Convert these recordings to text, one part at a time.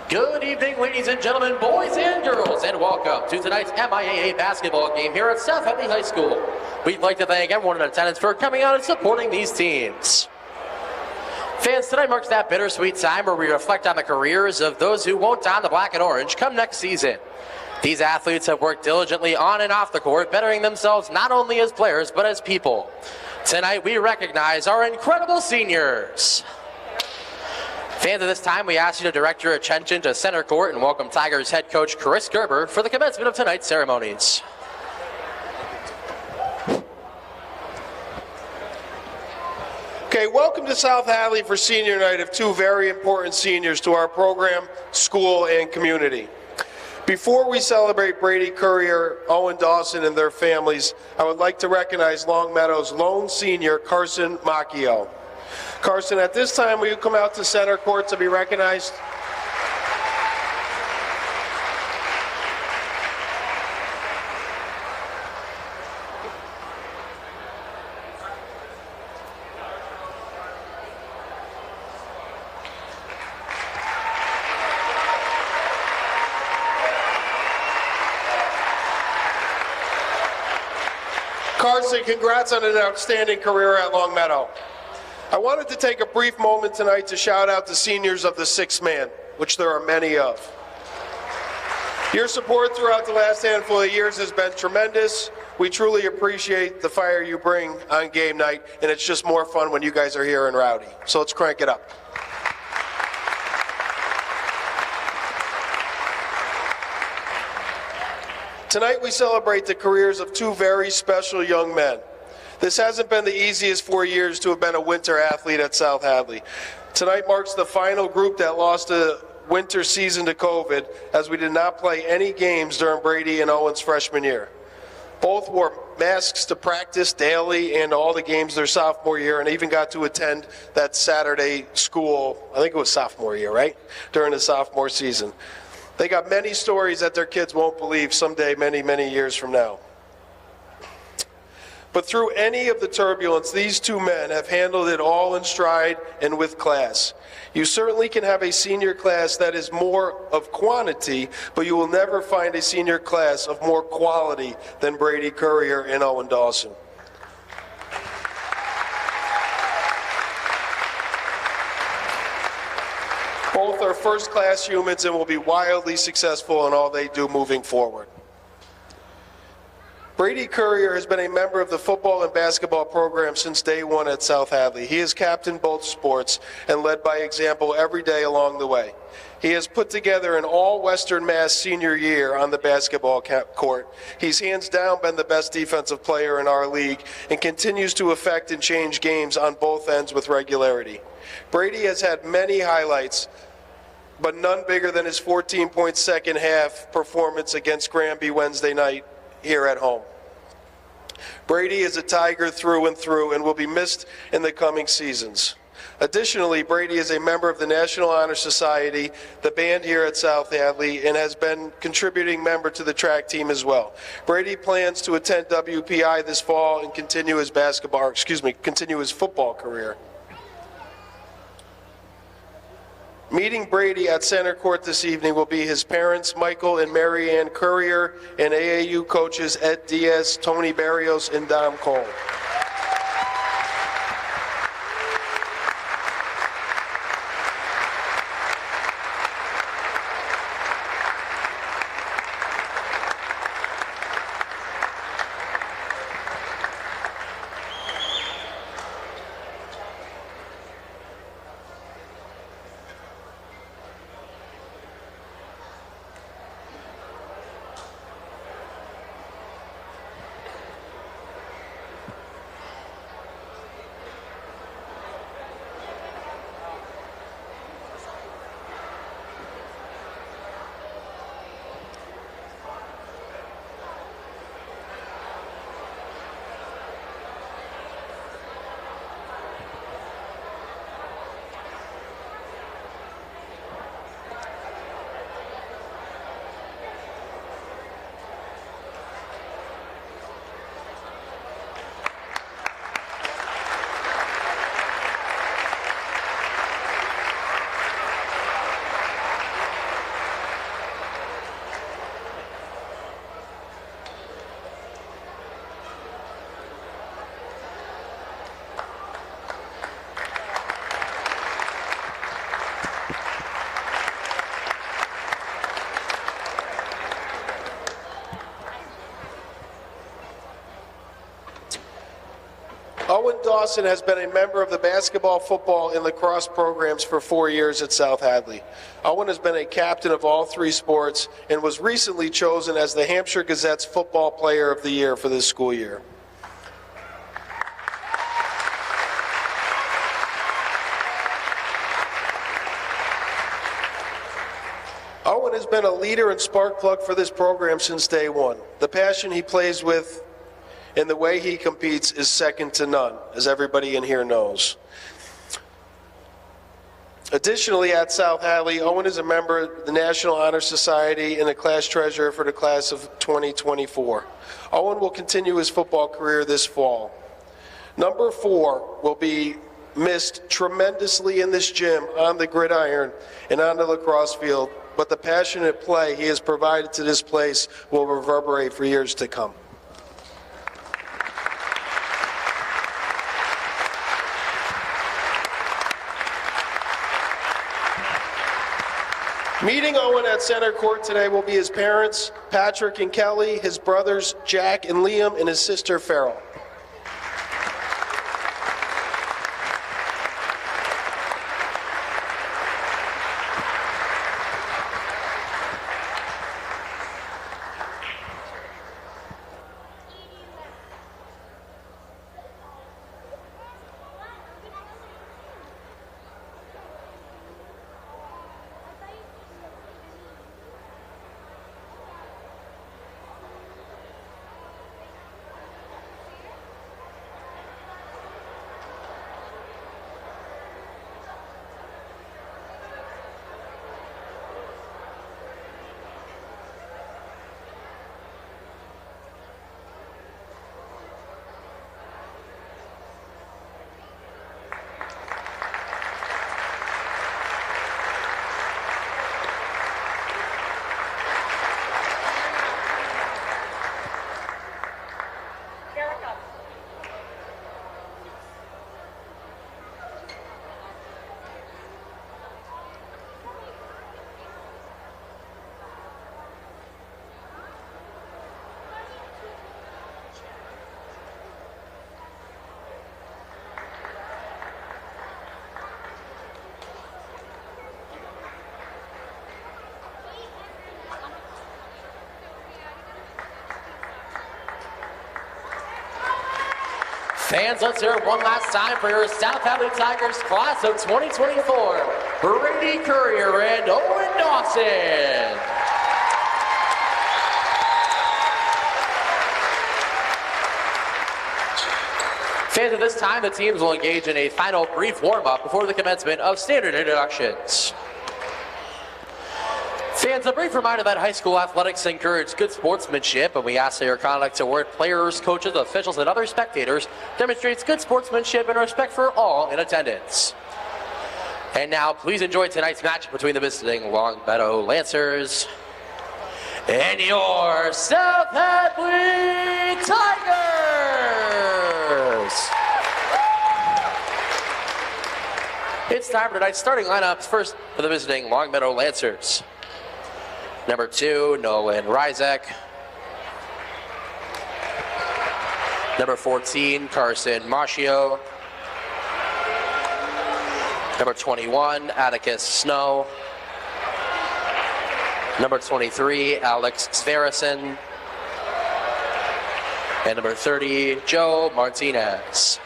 Good evening, ladies and gentlemen, boys and girls, and welcome to tonight's MIAA basketball game here at South Hadley High School. We'd like to thank everyone in attendance for coming out and supporting these teams. Fans, tonight marks that bittersweet time where we reflect on the careers of those who won't don the black and orange come next season. These athletes have worked diligently on and off the court, bettering themselves not only as players, but as people. Tonight, we recognize our incredible seniors. Fans, at this time, we ask you to direct your attention to center court and welcome Tigers head coach Chris Gerber for the commencement of tonight's ceremonies. Okay, welcome to South Hadley for senior night of two very important seniors to our program, school, and community. Before we celebrate Brady Courier, Owen Dawson, and their families, I would like to recognize Longmeadow's lone senior, Carson Macchio. Carson, at this time, will you come out to center court to be recognized? Carson, congrats on an outstanding career at Longmeadow. I wanted to take a brief moment tonight to shout out the seniors of the sixth man, which there are many of. Your support throughout the last handful of years has been tremendous. We truly appreciate the fire you bring on game night, and it's just more fun when you guys are here and rowdy. So let's crank it up. Tonight we celebrate the careers of two very special young men. This hasn't been the easiest 4 years to have been a winter athlete at South Hadley. Tonight marks the final group that lost a winter season to COVID, as we did not play any games during Brady and Owen's freshman year. Both wore masks to practice daily and all the games their sophomore year, and even got to attend that Saturday school, I think it was sophomore year, right? During the sophomore season. They got many stories that their kids won't believe someday, many, many years from now. But through any of the turbulence, these two men have handled it all in stride and with class. You certainly can have a senior class that is more of quantity, but you will never find a senior class of more quality than Brady Courier and Owen Dawson. Both are first-class humans and will be wildly successful in all they do moving forward. Brady Courier has been a member of the football and basketball program since day one at South Hadley. He has captained both sports and led by example every day along the way. He has put together an all-Western Mass senior year on the basketball court. He's hands down been the best defensive player in our league and continues to affect and change games on both ends with regularity. Brady has had many highlights, but none bigger than his 14-point second half performance against Granby Wednesday night here at home. Brady is a Tiger through and through and will be missed in the coming seasons. Additionally, Brady is a member of the National Honor Society, the band here at South Hadley, and has been contributing member to the track team as well. Brady plans to attend WPI this fall and continue his football career. Meeting Brady at center court this evening will be his parents, Michael and Mary Ann Courier, and AAU coaches Ed Diaz, Tony Barrios, and Dom Cole. Owen Dawson has been a member of the basketball, football, and lacrosse programs for 4 years at South Hadley. Owen has been a captain of all 3 sports and was recently chosen as the Hampshire Gazette's Football Player of the Year for this school year. Owen has been a leader and spark plug for this program since day one. The passion he plays with and the way he competes is second to none, as everybody in here knows. Additionally, at South Hadley, Owen is a member of the National Honor Society and a class treasurer for the class of 2024. Owen will continue his football career this fall. Number 4 will be missed tremendously in this gym, on the gridiron, and on the lacrosse field, but the passionate play he has provided to this place will reverberate for years to come. Meeting Owen at center court today will be his parents, Patrick and Kelly, his brothers, Jack and Liam, and his sister, Farrell. Fans, let's hear it one last time for your South Hadley Tigers class of 2024. Brady Courier and Owen Dawson. Fans, at this time, the teams will engage in a final brief warm-up before the commencement of standard introductions. Fans, a brief reminder that high school athletics encourage good sportsmanship, and we ask that your conduct toward players, coaches, officials, and other spectators demonstrates good sportsmanship and respect for all in attendance. And now, please enjoy tonight's match between the visiting Longmeadow Lancers and your South Hadley Tigers. It's time for tonight's starting lineups. First for the visiting Longmeadow Lancers. Number 2, Nolan Ryzek. Number 14, Carson Maschio. Number 21, Atticus Snow. Number 23, Alex Sverison. And number 30, Joe Martinez.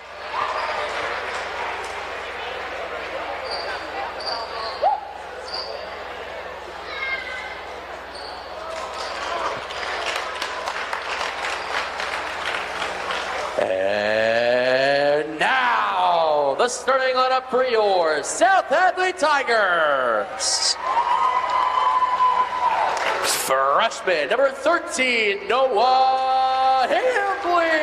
And now, the starting lineup for your South Hadley Tigers. Freshman, number 13, Noah Hadley.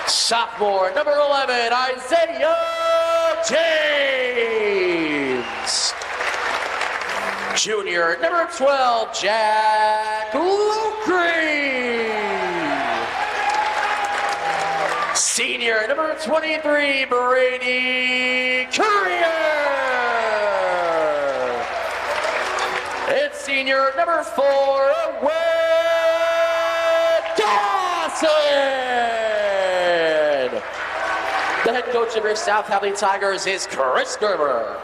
Sophomore, number 11, Isaiah James. Junior, number 12, Jack Lucre. Senior, number 23, Brady Courier. And senior, number 4, Owen Dawson. Dawson! The head coach of your South Hadley Tigers is Chris Gerber.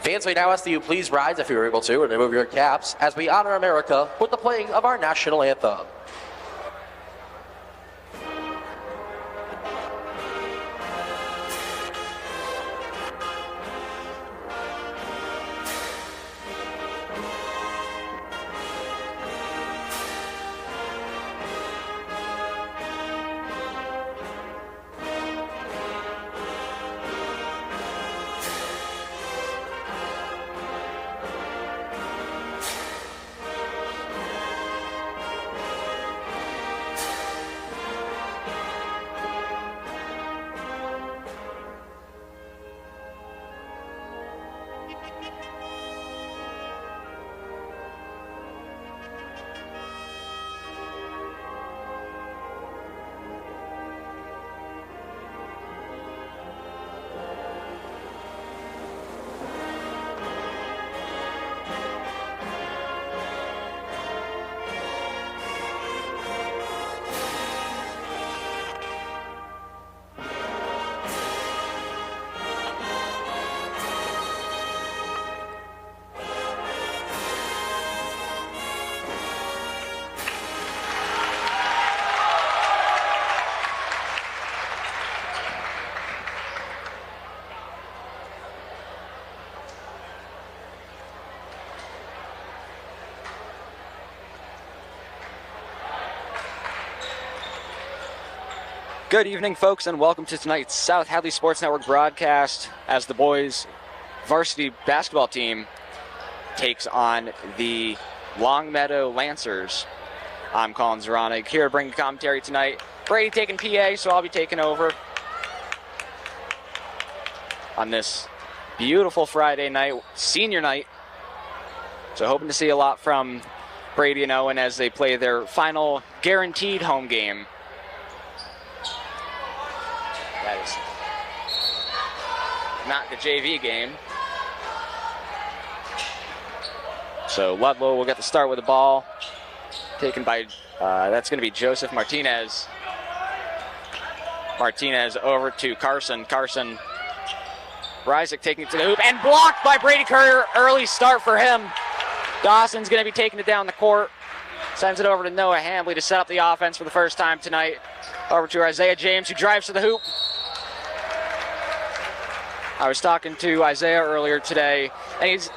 Fans, we now ask that you please rise if you're able to and remove your caps as we honor America with the playing of our national anthem. Good evening, folks, and welcome to tonight's South Hadley Sports Network broadcast as the boys' varsity basketball team takes on the Longmeadow Lancers. I'm Colin Zeranig here to bring commentary tonight. Brady taking PA, so I'll be taking over on this beautiful Friday night, senior night. So hoping to see a lot from Brady and Owen as they play their final guaranteed home game. That is not the JV game. So Ludlow will get the start with the ball. Taken by, that's going to be Joseph Martinez. Martinez over to Carson. Carson, Rysick taking it to the hoop and blocked by Brady Courier. Early start for him. Dawson's going to be taking it down the court. Sends it over to Noah Hadley to set up the offense for the first time tonight. Over to Isaiah James, who drives to the hoop. I was talking to Isaiah earlier today, and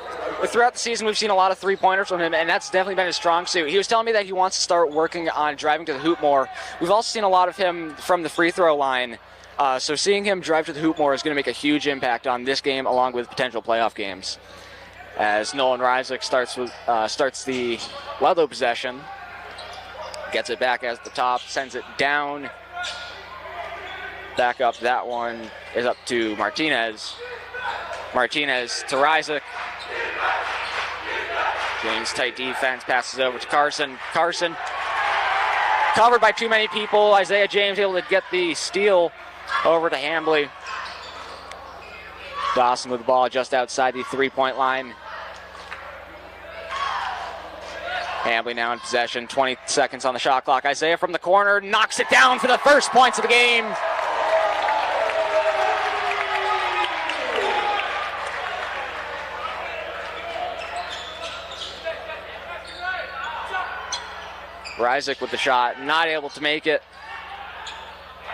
throughout the season we've seen a lot of three-pointers from him, and that's definitely been his strong suit. He was telling me that he wants to start working on driving to the hoop more. We've also seen a lot of him from the free throw line, so seeing him drive to the hoop more is going to make a huge impact on this game along with potential playoff games. As Nolan Rysick starts the Ludlow possession, gets it back at the top, sends it down. Back up, that one is up to Martinez. Martinez to Rysick. James tight defense, passes over to Carson. Carson covered by too many people. Isaiah James able to get the steal over to Hadley. Dawson with the ball just outside the three-point line. Hadley now in possession, 20 seconds on the shot clock. Isaiah from the corner knocks it down for the first points of the game. Rysick with the shot, not able to make it.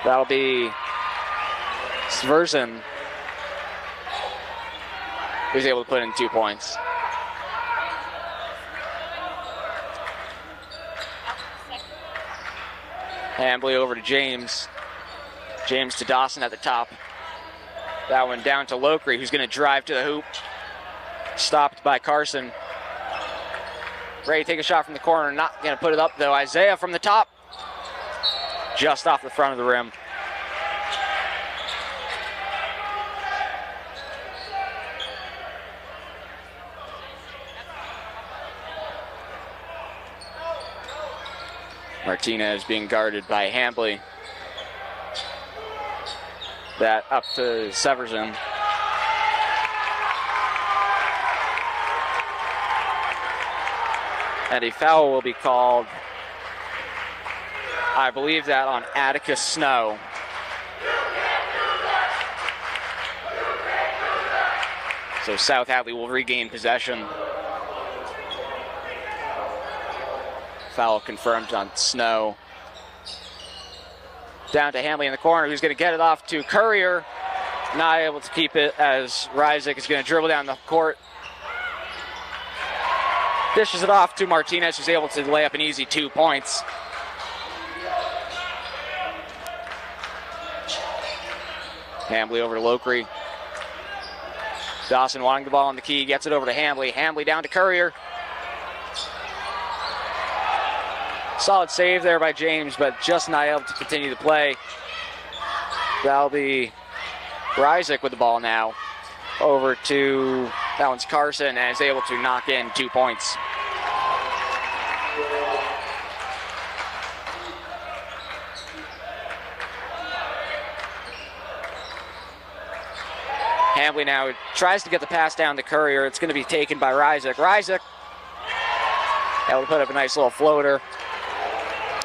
That'll be Sversen, who's able to put in 2 points. Hadley over to James. James to Dawson at the top. That one down to Lockery, who's going to drive to the hoop. Stopped by Carson. Ready to take a shot from the corner, not going to put it up though. Isaiah from the top, just off the front of the rim. Martinez being guarded by Hadley. That up to Severson. And a foul will be called I believe that on Atticus Snow. So South Hadley will regain possession. Foul confirmed on Snow. Down to Hadley in the corner, who's going to get it off to Courier. Not able to keep it as Ryzik is going to dribble down the court. Dishes it off to Martinez, who's able to lay up an easy 2 points. Hambley over to Lockery. Dawson wanting the ball on the key, gets it over to Hambley. Hambley down to Courier. Solid save there by James, but just not able to continue to play. That'll be Ryzik with the ball now. Over to, that one's Carson, and is able to knock in 2 points. Hambley now tries to get the pass down to Courier. It's going to be taken by Ryzik. Ryzik able to put up a nice little floater.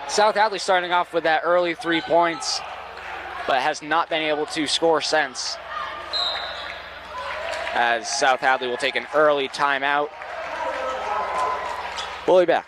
South Hadley starting off with that early 3 points, but has not been able to score since. As South Hadley will take an early timeout. We'll be back.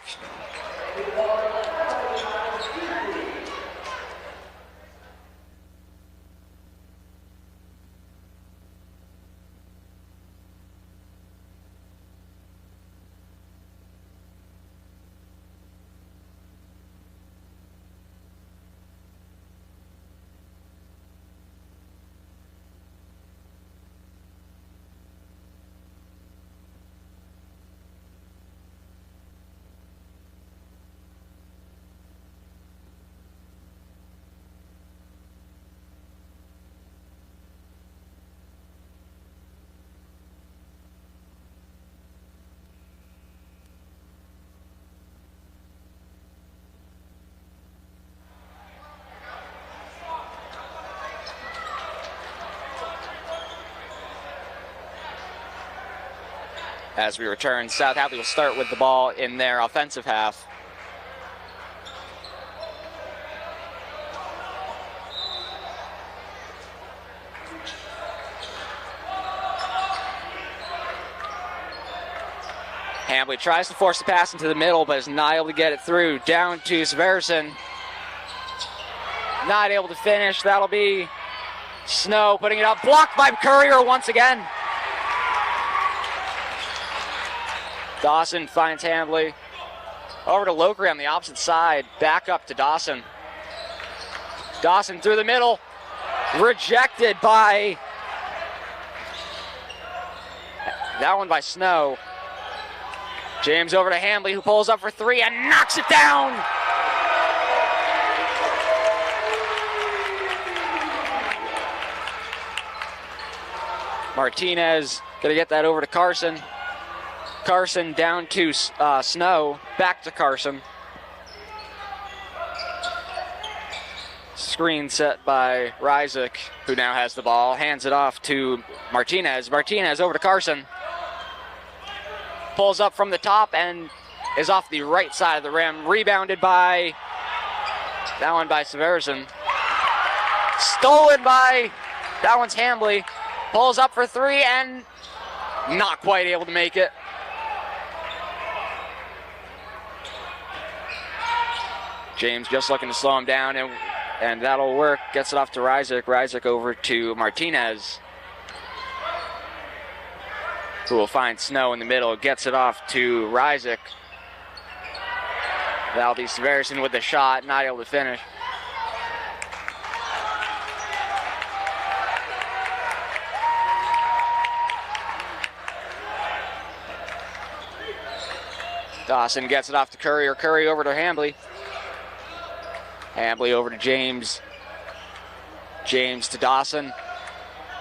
As we return, South Hadley will start with the ball in their offensive half. Hambley tries to force the pass into the middle, but is not able to get it through. Down to Severson. Not able to finish. That'll be Snow putting it up. Blocked by Courier once again. Dawson finds Hambley. Over to Lockery on the opposite side. Back up to Dawson. Dawson through the middle. Rejected by... that one by Snow. James over to Hambley, who pulls up for three and knocks it down. Martinez gonna get that over to Carson. Carson down to Snow, back to Carson. Screen set by Ryzik, who now has the ball. Hands it off to Martinez. Martinez over to Carson. Pulls up from the top and is off the right side of the rim. Rebounded by, that one by Severson. Stolen by, that one's Hambley. Pulls up for three and not quite able to make it. James just looking to slow him down, and that'll work. Gets it off to Ryzik. Ryzik over to Martinez, who will find Snow in the middle. Gets it off to Ryzik. That'll be Severson with the shot, not able to finish. Dawson gets it off to Courier. Curry over to Hambley. Hambley over to James. James to Dawson.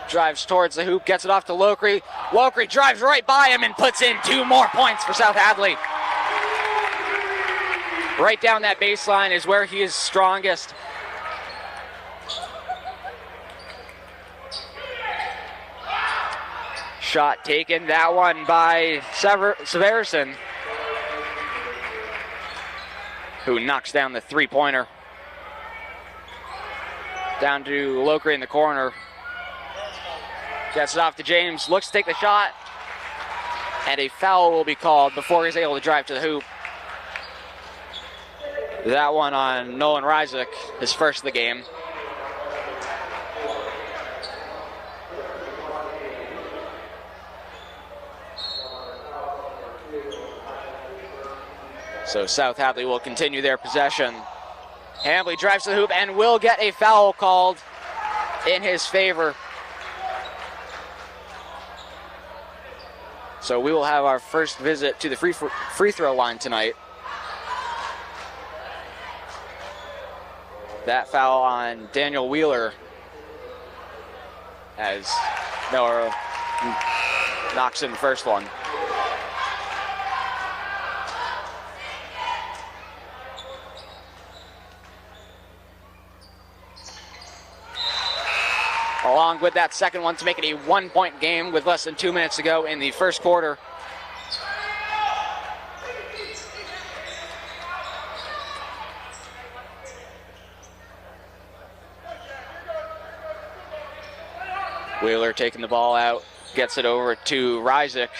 Drives towards the hoop, gets it off to Lockery. Lockery drives right by him and puts in 2 more points for South Hadley. Right down that baseline is where he is strongest. Shot taken, that one by Severson, who knocks down the 3-pointer. Down to Lockery in the corner. Gets it off to James. Looks to take the shot. And a foul will be called before he's able to drive to the hoop. That one on Nolan Ryzik, his first of the game. So South Hadley will continue their possession. Hadley drives to the hoop and will get a foul called in his favor. So we will have our first visit to the free throw line tonight. That foul on Daniel Wheeler as Miller knocks in the first one. Along with that second one to make it a 1-point game with less than 2 minutes to go in the first quarter. Wheeler taking the ball out, gets it over to Ryzik.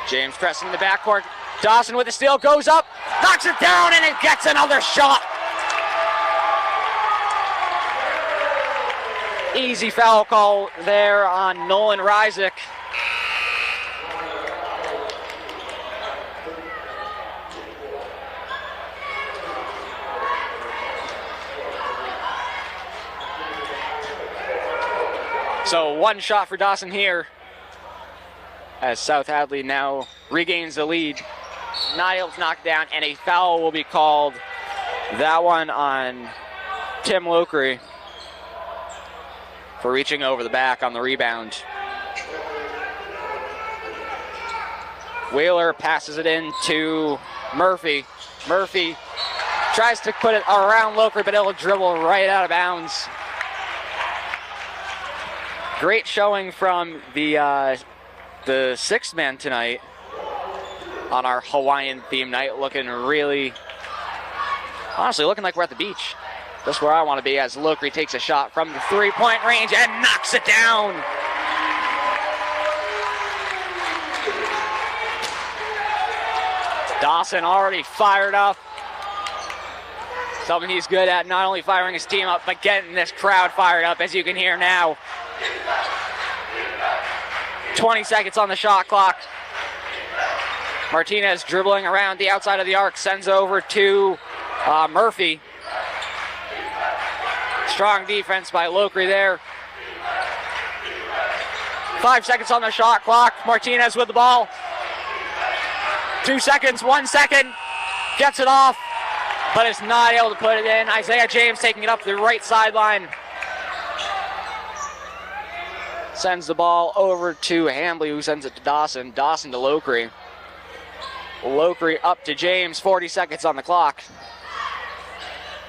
James pressing the backcourt. Dawson with the steal, goes up, knocks it down, and it gets another shot. Easy foul call there on Nolan Ryzik. So one shot for Dawson here as South Hadley now regains the lead. Not able to knock it down, and a foul will be called. That one on Tim Lockery for reaching over the back on the rebound. Wheeler passes it in to Murphy. Murphy tries to put it around Lockery, but it'll dribble right out of bounds. Great showing from the sixth man tonight on our Hawaiian theme night. Looking really, honestly, looking like we're at the beach. That's where I want to be as Lockery takes a shot from the three-point range and knocks it down. Dawson already fired up. Something he's good at, not only firing his team up, but getting this crowd fired up, as you can hear now. 20 seconds on the shot clock. Martinez dribbling around the outside of the arc, sends over to Murphy. Strong defense by Lockery there. 5 seconds on the shot clock. Martinez with the ball. 2 seconds, 1 second. Gets it off, but is not able to put it in. Isaiah James taking it up the right sideline. Sends the ball over to Hadley, who sends it to Dawson. Dawson to Lockery. Lockery up to James, 40 seconds on the clock.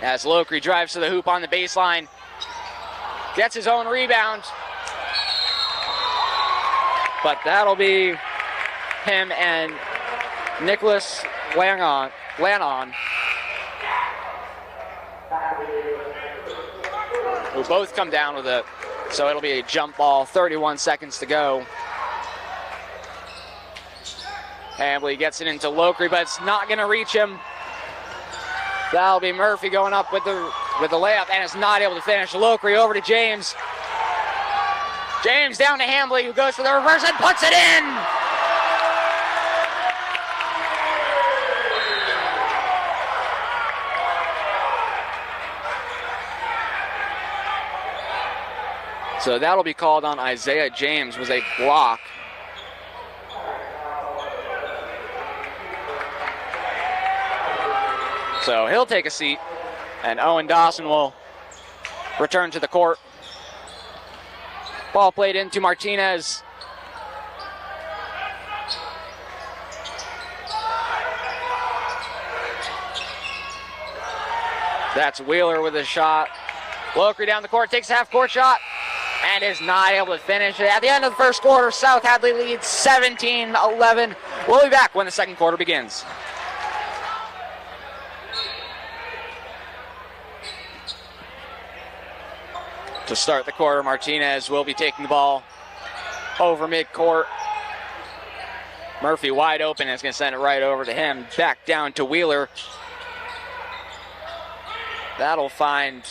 As Lockery drives to the hoop on the baseline. Gets his own rebound. But that'll be him and Nicholas Lannon. Who both come down with it. So it'll be a jump ball, 31 seconds to go. Hadley gets it into Lockery, but it's not going to reach him. That'll be Murphy going up with the layup, and is not able to finish. Lockery over to James. James down to Hadley, who goes for the reverse and puts it in. So that'll be called on Isaiah James, was a block. So he'll take a seat, and Owen Dawson will return to the court. Ball played into Martinez. That's Wheeler with a shot. Lockery down the court, takes a half-court shot, and is not able to finish it. At the end of the first quarter, South Hadley leads 17-11. We'll be back when the second quarter begins. To start the quarter, Martinez will be taking the ball over midcourt. Murphy wide open and is going to send it right over to him. Back down to Wheeler. That'll find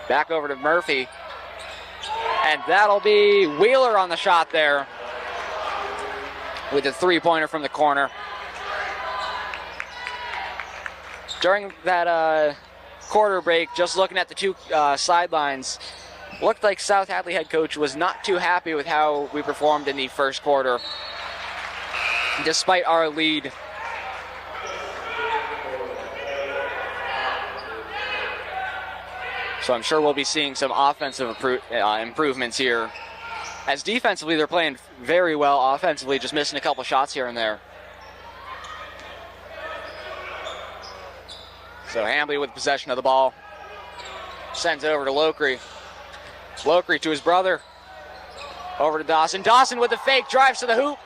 back over to Murphy. And that'll be Wheeler on the shot there with a three-pointer from the corner. During that quarter break, just looking at the two sidelines, looked like South Hadley head coach was not too happy with how we performed in the first quarter, despite our lead. So I'm sure we'll be seeing some offensive improvements here. As defensively, they're playing very well. Offensively, just missing a couple shots here and there. So Hadley with possession of the ball. Sends it over to Lockery. Lockery to his brother. Over to Dawson. Dawson with the fake, drives to the hoop.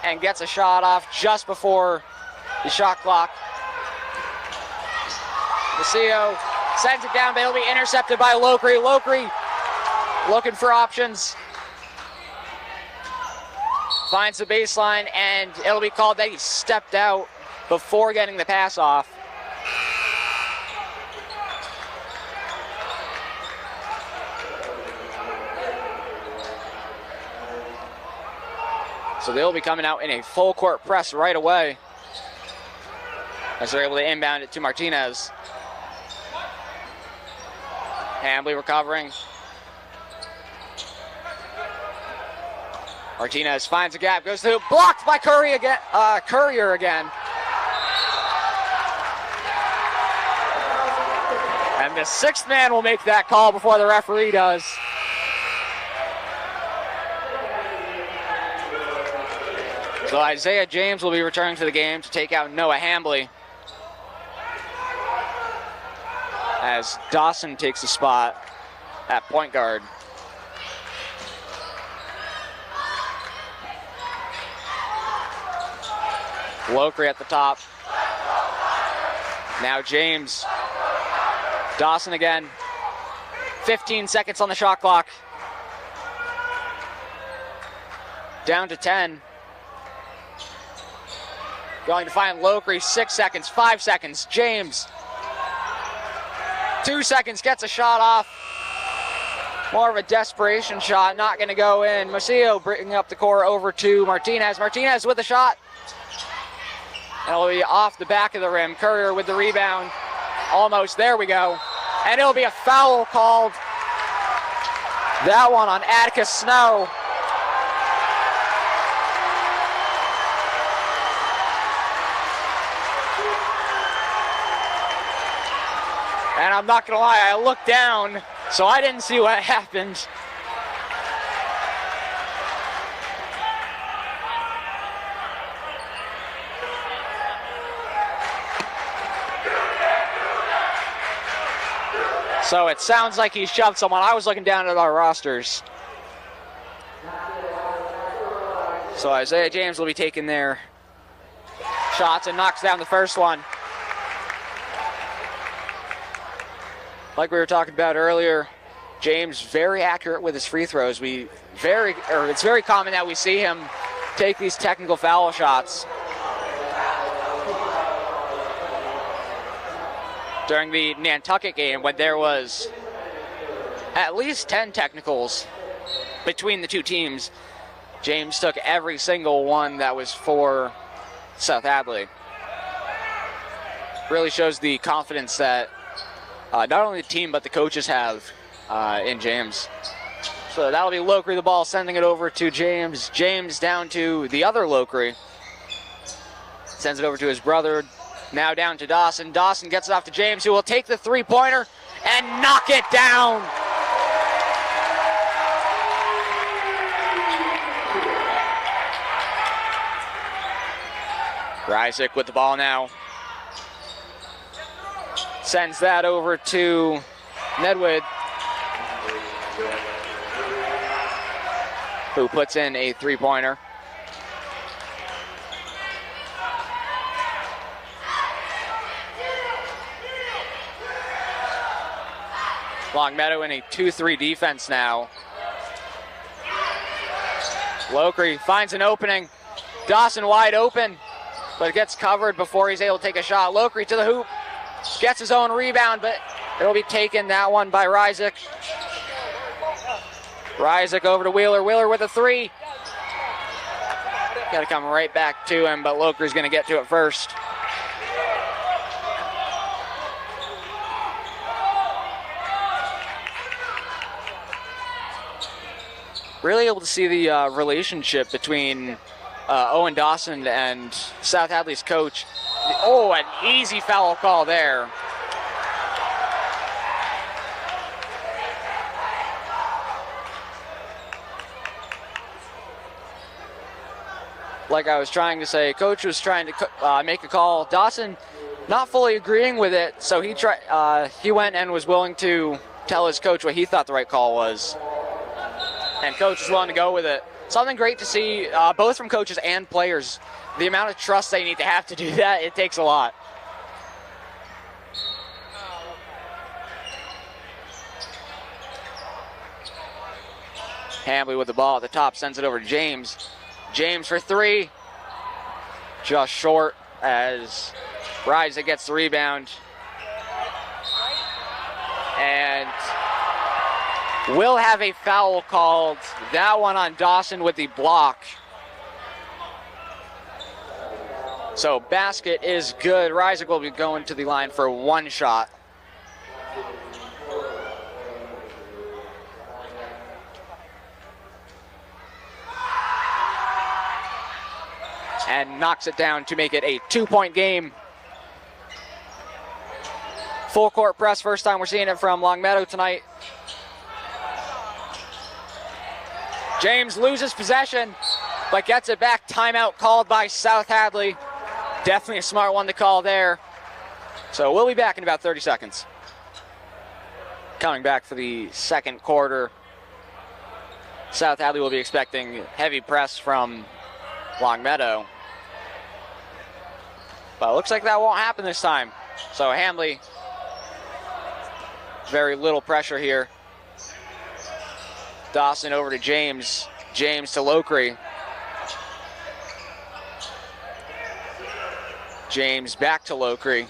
And gets a shot off just before the shot clock. Macio sends it down, but it'll be intercepted by Lockery. Lockery looking for options. Finds the baseline, and it'll be called that he stepped out before getting the pass off. So they'll be coming out in a full court press right away as they're able to inbound it to Martinez. Hadley recovering. Martinez finds a gap, goes through, blocked by Courier again. And the sixth man will make that call before the referee does. So Isaiah James will be returning to the game to take out Noah Hadley, as Dawson takes a spot at point guard. Lockery at the top. Now James. Dawson again. 15 seconds on the shot clock. Down to 10. Going to find Lockery, 6 seconds, 5 seconds. James, 2 seconds, gets a shot off. More of a desperation shot, not going to go in. Macio bringing up the court over to Martinez. Martinez with a shot. And it'll be off the back of the rim. Courier with the rebound. Almost, there we go. And it'll be a foul called. That one on Atticus Snow. And I'm not going to lie, I looked down, so I didn't see what happened. So it sounds like he shoved someone. I was looking down at our rosters. So Isaiah James will be taking their shots and knocks down the first one. Like we were talking about earlier, James very accurate with his free throws. It's very common that we see him take these technical foul shots. During the Nantucket game, when there was at least 10 technicals between the two teams, James took every single one that was for South Hadley. Really shows the confidence that not only the team, but the coaches have in James. So that'll be Lockery, the ball, sending it over to James. James down to the other Lockery. Sends it over to his brother. Now down to Dawson. Dawson gets it off to James, who will take the three-pointer and knock it down. Rysick with the ball now. Sends that over to Nedwood, who puts in a three-pointer. Longmeadow in a 2-3 defense now. Lokri finds an opening. Dawson wide open, but gets covered before he's able to take a shot. Lokri to the hoop, gets his own rebound, but it'll be taken, that one, by Ryzik. Ryzik over to Wheeler. Wheeler with a three. Got to come right back to him, but Lokri's going to get to it first. Really able to see the relationship between Owen Dawson and South Hadley's coach. Oh, an easy foul call there. Like I was trying to say, coach was trying to make a call. Dawson not fully agreeing with it, so he went and was willing to tell his coach what he thought the right call was. And coach was willing to go with it. Something great to see, both from coaches and players. The amount of trust they need to have to do that, it takes a lot. Hadley with the ball at the top, sends it over to James. James for three. Just short as Ryzik gets the rebound. And will have a foul called. That one on Dawson with the block. So basket is good. Ryzik will be going to the line for one shot. And knocks it down to make it a 2-point game. Full court press, first time we're seeing it from Longmeadow tonight. James loses possession, but gets it back. Timeout called by South Hadley. Definitely a smart one to call there. So we'll be back in about 30 seconds. Coming back for the second quarter. South Hadley will be expecting heavy press from Longmeadow. But it looks like that won't happen this time. So Hadley, very little pressure here. Dawson over to James. James to Lokri. James back to Lokri.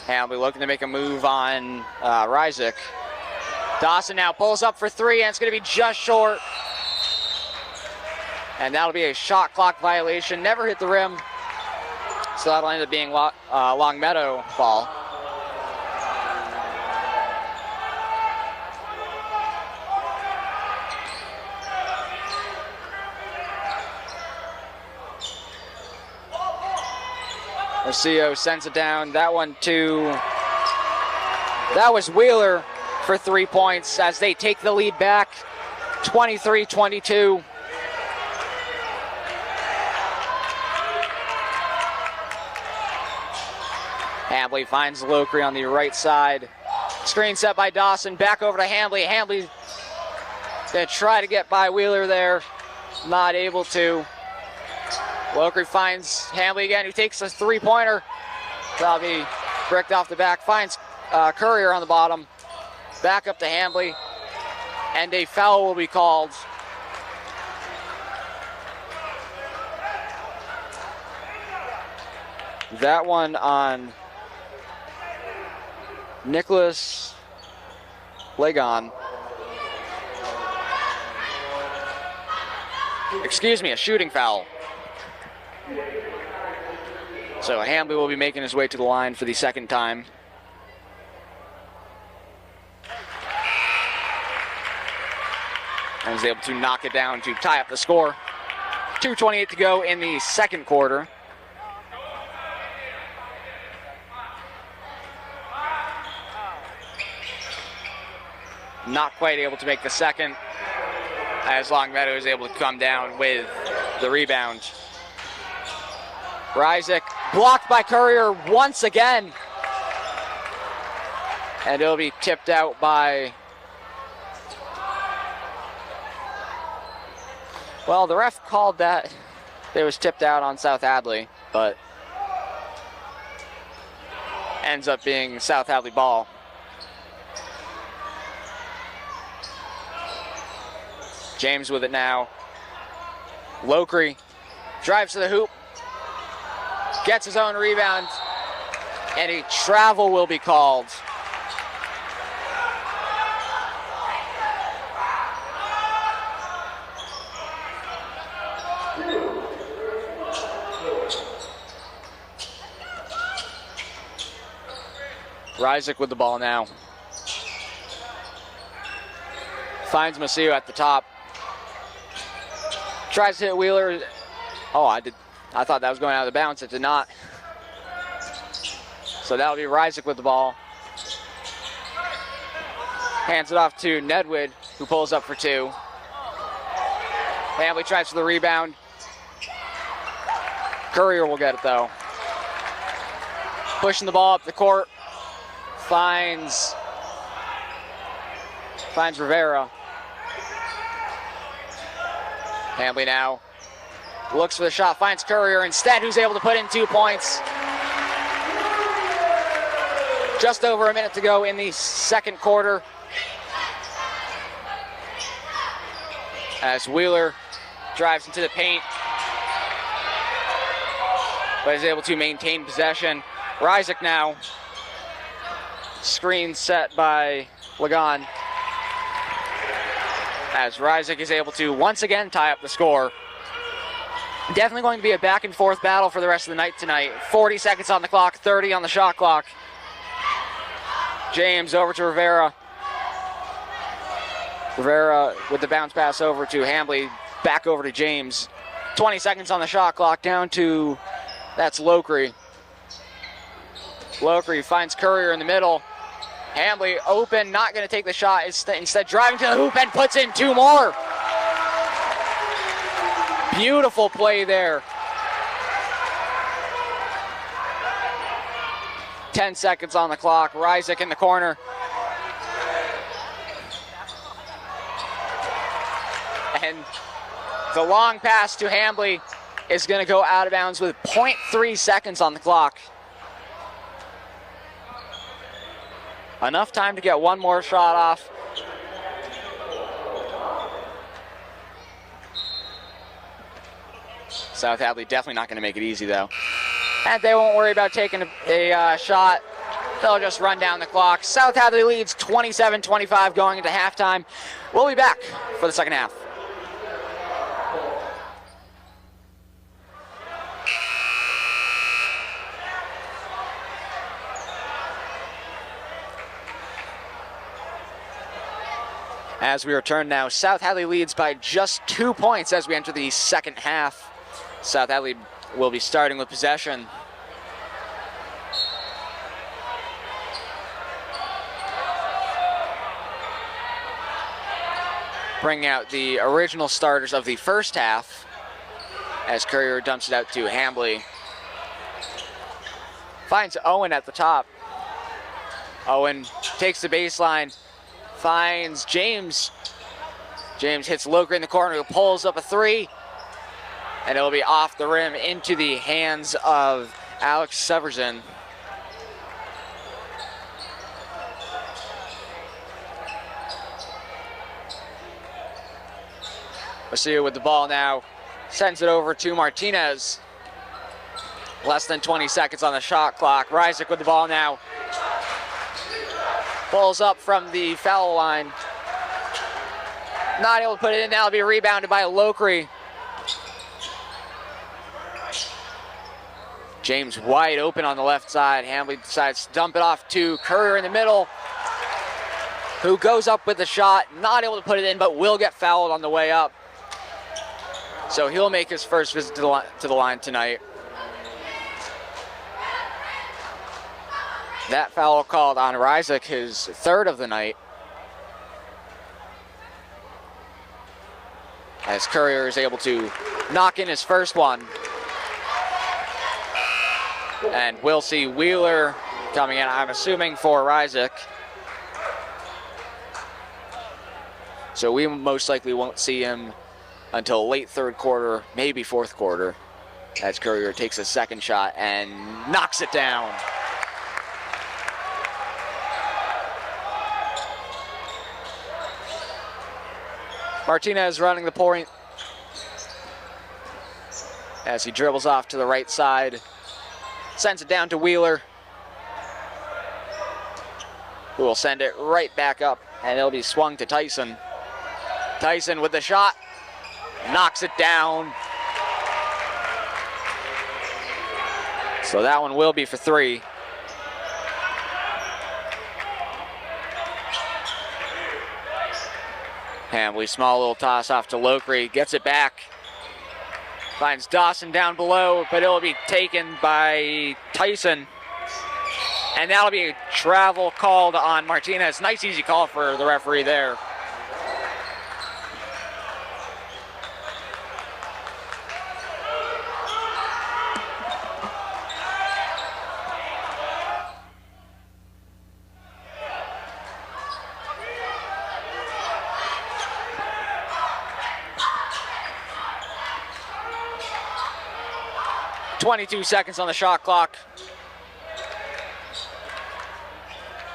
Hadley looking to make a move on Ryzik. Dawson now pulls up for three, and it's going to be just short. And that'll be a shot clock violation. Never hit the rim. So that'll end up being Longmeadow ball. Rocio sends it down. That was Wheeler for 3 points as they take the lead back, 23-22. Hadley finds Lokri on the right side. Screen set by Dawson. Back over to Hadley. Hadley gonna try to get by Wheeler there. Not able to. Lokri finds Hadley again, who takes a three-pointer. That'll be bricked off the back. Finds Courier on the bottom. Back up to Hadley. And a foul will be called. That one on Nicholas Legon. Excuse me, a shooting foul. So Hadley will be making his way to the line for the second time. And is able to knock it down to tie up the score. 2:28 to go in the second quarter. Not quite able to make the second, as Longmeadow is able to come down with the rebound. Ryzik blocked by Courier once again. And it'll be tipped out by... Well, the ref called that it was tipped out on South Hadley, but ends up being South Hadley ball. James with it now. Lokri drives to the hoop. Gets his own rebound. And a travel will be called. Ryzik with the ball now. Finds Maciu at the top. Tries to hit Wheeler. Oh, I thought that was going out of the bounds. It did not. So that'll be Ryzik with the ball. Hands it off to Nedwood, who pulls up for two. Hamley tries for the rebound. Courier will get it though. Pushing the ball up the court. Finds Rivera. Hamley now looks for the shot, finds Courier instead, who's able to put in 2 points. Just over a minute to go in the second quarter. As Wheeler drives into the paint, but is able to maintain possession. Ryzik now. Screen set by Lagan. As Ryzik is able to once again tie up the score. Definitely going to be a back and forth battle for the rest of the night tonight. 40 seconds on the clock, 30 on the shot clock. James over to Rivera. Rivera with the bounce pass over to Hamley. Back over to James. 20 seconds on the shot clock, down to, that's Lokri. Lokri finds Courier in the middle. Hamley open, not going to take the shot. Instead driving to the hoop and puts in 2 more. Beautiful play there. 10 seconds on the clock. Ryzik in the corner. And the long pass to Hamley is going to go out of bounds with 0.3 seconds on the clock. Enough time to get one more shot off. South Hadley definitely not going to make it easy, though. And they won't worry about taking a shot. They'll just run down the clock. South Hadley leads 27-25 going into halftime. We'll be back for the second half. As we return now, South Hadley leads by just 2 points as we enter the second half. South Hadley will be starting with possession. Bringing out the original starters of the first half as Courier dumps it out to Hamley. Finds Owen at the top. Owen takes the baseline. Finds James. James hits Lokri in the corner, who pulls up a 3. And it'll be off the rim into the hands of Alex Severson. Maciu with the ball now. Sends it over to Martinez. Less than 20 seconds on the shot clock. Ryzik with the ball now. Pulls up from the foul line. Not able to put it in. Now it'll be rebounded by Lokri. James wide open on the left side. Hamley decides to dump it off to Courier in the middle, who goes up with the shot. Not able to put it in, but will get fouled on the way up. So he'll make his first visit to the line tonight. That foul called on Ryzik, his third of the night. As Courier is able to knock in his first one. And we'll see Wheeler coming in, I'm assuming, for Ryzik. So we most likely won't see him until late third quarter, maybe fourth quarter, as Courier takes a second shot and knocks it down. Martinez running the point as he dribbles off to the right side. Sends it down to Wheeler, who will send it right back up, and it'll be swung to Tyson. Tyson with the shot, knocks it down. So that one will be for 3. Hadley, small little toss off to Lockery, gets it back. Finds Dawson down below, but it'll be taken by Tyson. And that'll be a travel called on Martinez. Nice easy call for the referee there. .22 seconds on the shot clock.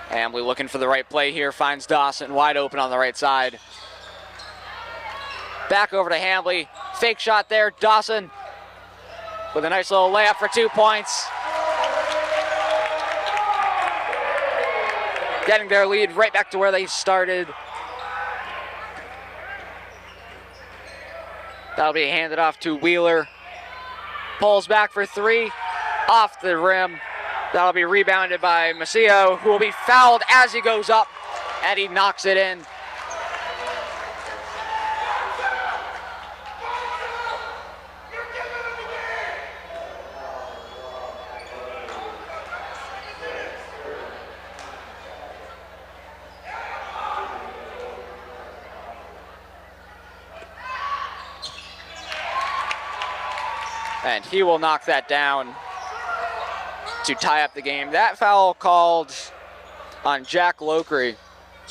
Hadley looking for the right play here, finds Dawson wide open on the right side. Back over to Hadley, fake shot there, Dawson with a nice little layup for 2 points. Getting their lead right back to where they started. That'll be handed off to Wheeler. Pulls back for 3, off the rim. That'll be rebounded by Maceo, who will be fouled as he goes up, and he knocks it in. And he will knock that down to tie up the game. That foul called on Jack Lockery,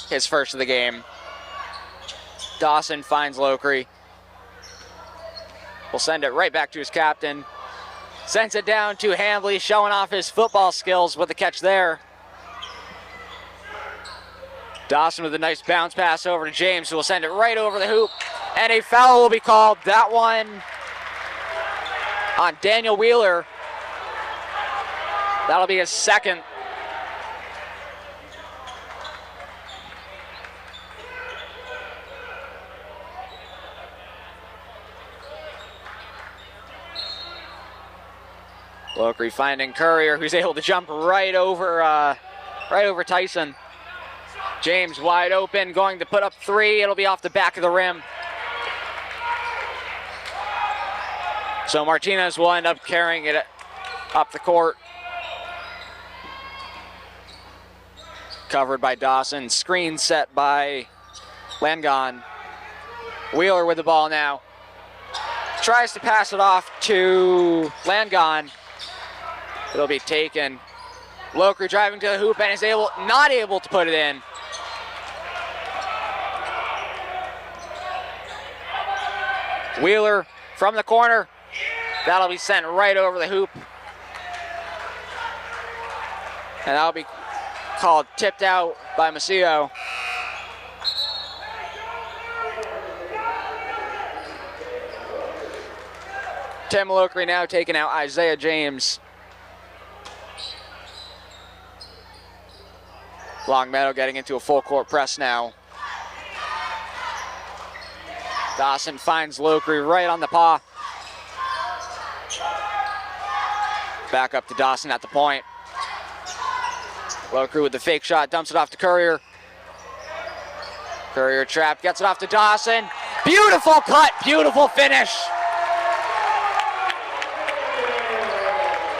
his first of the game. Dawson finds Lockery. Will send it right back to his captain. Sends it down to Hadley, showing off his football skills with the catch there. Dawson with a nice bounce pass over to James, who will send it right over the hoop. And a foul will be called. That one on Daniel Wheeler. That'll be his second. Lockery finding Courier, who's able to jump right over Tyson. James wide open, going to put up 3. It'll be off the back of the rim. So Martinez will end up carrying it up the court. Covered by Dawson. Screen set by Langon. Wheeler with the ball now. Tries to pass it off to Langon. It'll be taken. Lockery driving to the hoop and is not able to put it in. Wheeler from the corner. That'll be sent right over the hoop. And that'll be called tipped out by Maceo. Tim Lockery now taking out Isaiah James. Longmeadow getting into a full court press now. Dawson finds Lockery right on the paw. Back up to Dawson at the point. Lockery with the fake shot, dumps it off to Courier. Courier trapped, gets it off to Dawson. Beautiful cut, beautiful finish.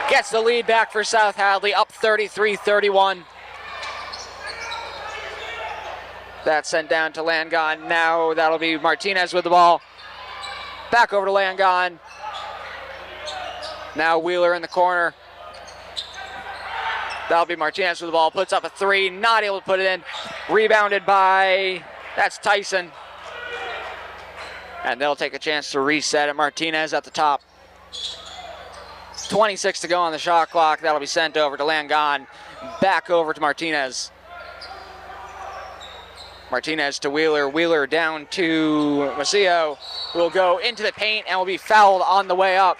Gets the lead back for South Hadley, up 33-31. That's sent down to Langon. Now that'll be Martinez with the ball. Back over to Langon. Now Wheeler in the corner. That'll be Martinez with the ball. Puts up a 3, not able to put it in. Rebounded by, that's Tyson. And they'll take a chance to reset it. Martinez at the top. 26 to go on the shot clock. That'll be sent over to Langon. Back over to Martinez. Martinez to Wheeler. Wheeler down to Macio, who will go into the paint and will be fouled on the way up.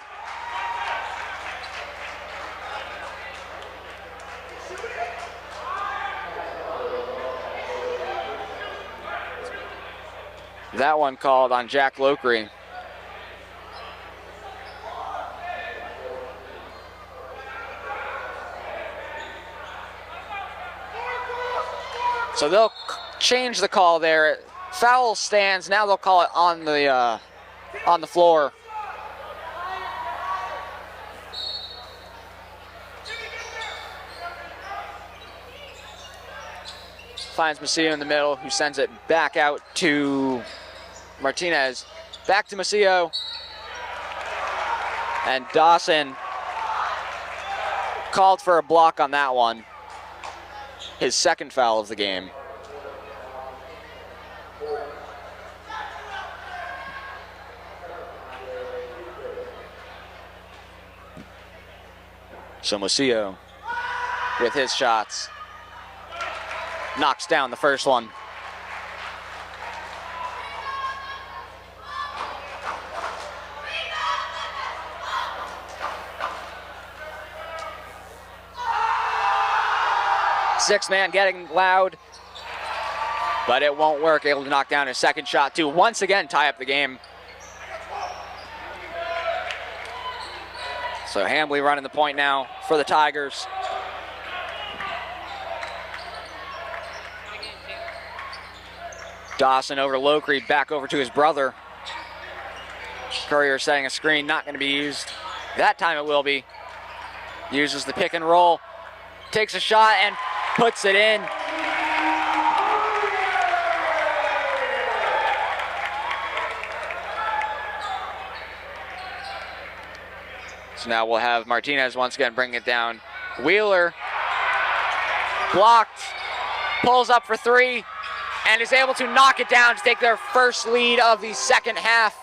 That one called on Jack Lokri. So they'll change the call there. Foul stands. Now they'll call it on the floor. Finds Macio in the middle, who sends it back out to Martinez. Back to Macio. And Dawson called for a block on that one. His second foul of the game. So Macio with his shots knocks down the first one. Sixth man getting loud, but it won't work. Able to knock down his second shot to once again tie up the game. So Hadley running the point now for the Tigers. Dawson over to Lokri, back over to his brother. Courier setting a screen, not going to be used. That time it will be. Uses the pick and roll, takes a shot and puts it in. So now we'll have Martinez once again bring it down. Wheeler blocked, pulls up for three, and is able to knock it down to take their first lead of the second half.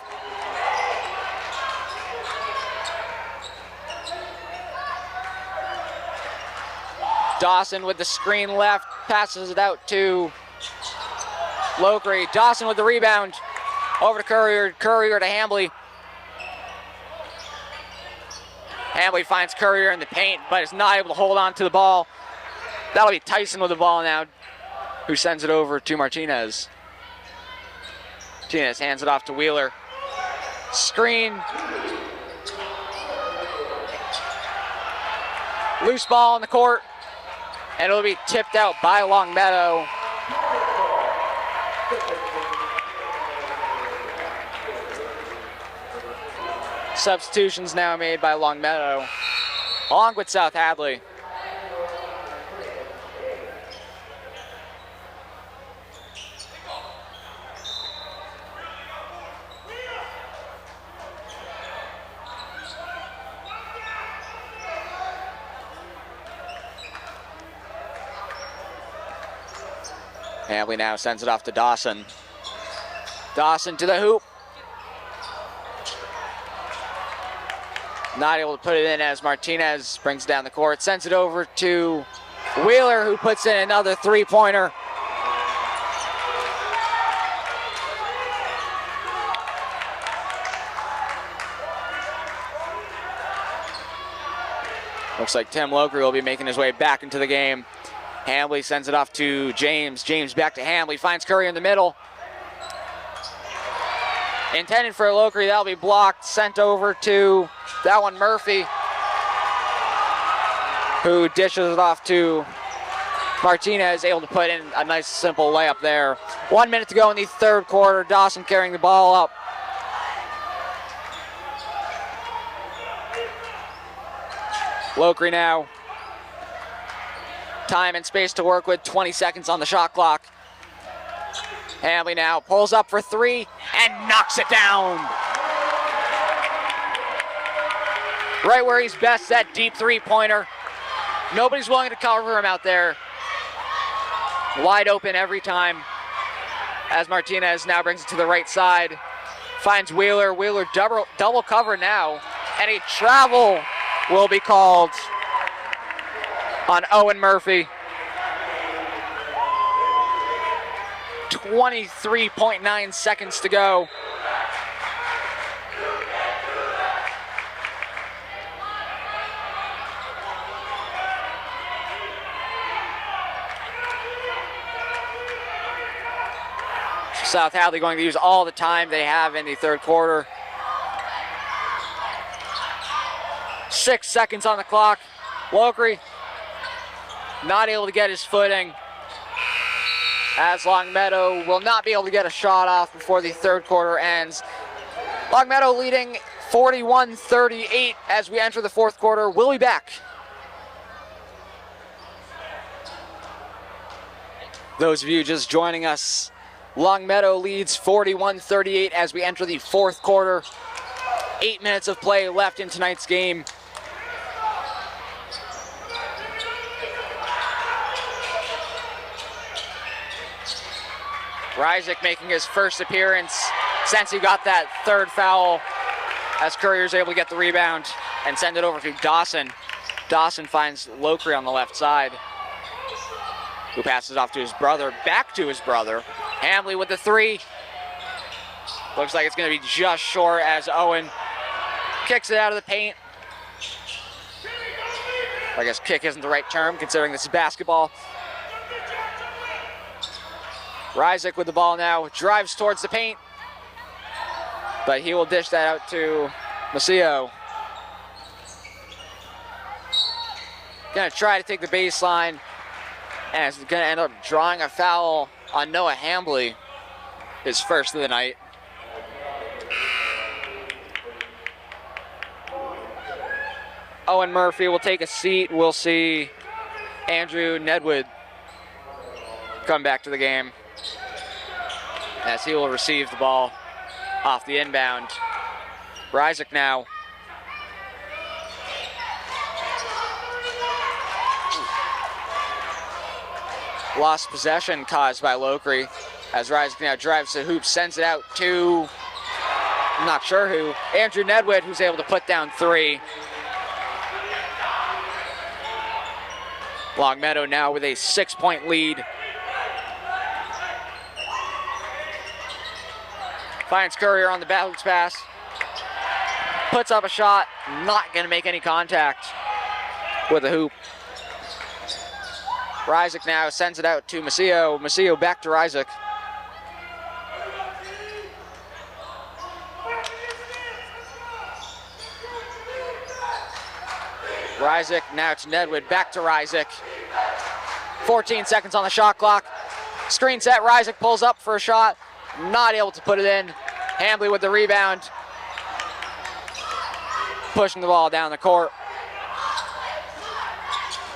Dawson with the screen left, passes it out to Lokri. Dawson with the rebound, over to Courier, Courier to Hadley. Hadley finds Courier in the paint, but is not able to hold on to the ball. That'll be Tyson with the ball now, who sends it over to Martinez. Martinez hands it off to Wheeler. Screen. Loose ball in the court. And it'll be tipped out by Longmeadow. Substitutions now made by Longmeadow, along with South Hadley. Hadley now sends it off to Dawson. Dawson to the hoop. Not able to put it in as Martinez brings it down the court. Sends it over to Wheeler, who puts in another three-pointer. Looks like Tim Lokri will be making his way back into the game. Hadley sends it off to James. James back to Hadley. Finds Curry in the middle. Intended for Lokri. That'll be blocked. Sent over to that one Murphy, who dishes it off to Martinez. Able to put in a nice simple layup there. 1 minute to go in the third quarter. Dawson carrying the ball up. Lokri now. Time and space to work with, 20 seconds on the shot clock. Hadley now pulls up for three and knocks it down. Right where he's best, that deep three-pointer. Nobody's willing to cover him out there. Wide open every time. As Martinez now brings it to the right side. Finds Wheeler. Wheeler double cover now. And a travel will be called on Owen Murphy. 23.9 seconds to go. South Hadley going to use all the time they have in the third quarter. 6 seconds on the clock. Lockery not able to get his footing, as Longmeadow will not be able to get a shot off before the third quarter ends. Longmeadow leading 41-38 as we enter the fourth quarter. We'll be back. Those of you just joining us, Longmeadow leads 41-38 as we enter the fourth quarter. 8 minutes of play left in tonight's game. Ryzik making his first appearance since he got that third foul, as Courier's able to get the rebound and send it over to Dawson. Dawson finds Lockery on the left side, who passes off to his brother, back to his brother. Hadley with the three. Looks like it's going to be just short as Owen kicks it out of the paint. I guess kick isn't the right term considering this is basketball. Ryzik with the ball now, drives towards the paint, but he will dish that out to Macio. Gonna try to take the baseline, and is gonna end up drawing a foul on Noah Hadley, his first of the night. Owen Murphy will take a seat. We'll see Andrew Nedwood come back to the game, as he will receive the ball off the inbound. Ryzik now. Lost possession caused by Lockery, as Ryzik now drives the hoop, sends it out to, I'm not sure who, Andrew Nedwood, who's able to put down three. Longmeadow now with a 6-point lead. Finds Courier on the bounce pass. Puts up a shot, not going to make any contact with the hoop. Ryzik now sends it out to Macio. Macio back to Ryzik. Ryzik now to Nedwood, back to Ryzik. 14 seconds on the shot clock. Screen set, Ryzik pulls up for a shot. Not able to put it in. Hadley with the rebound. Pushing the ball down the court.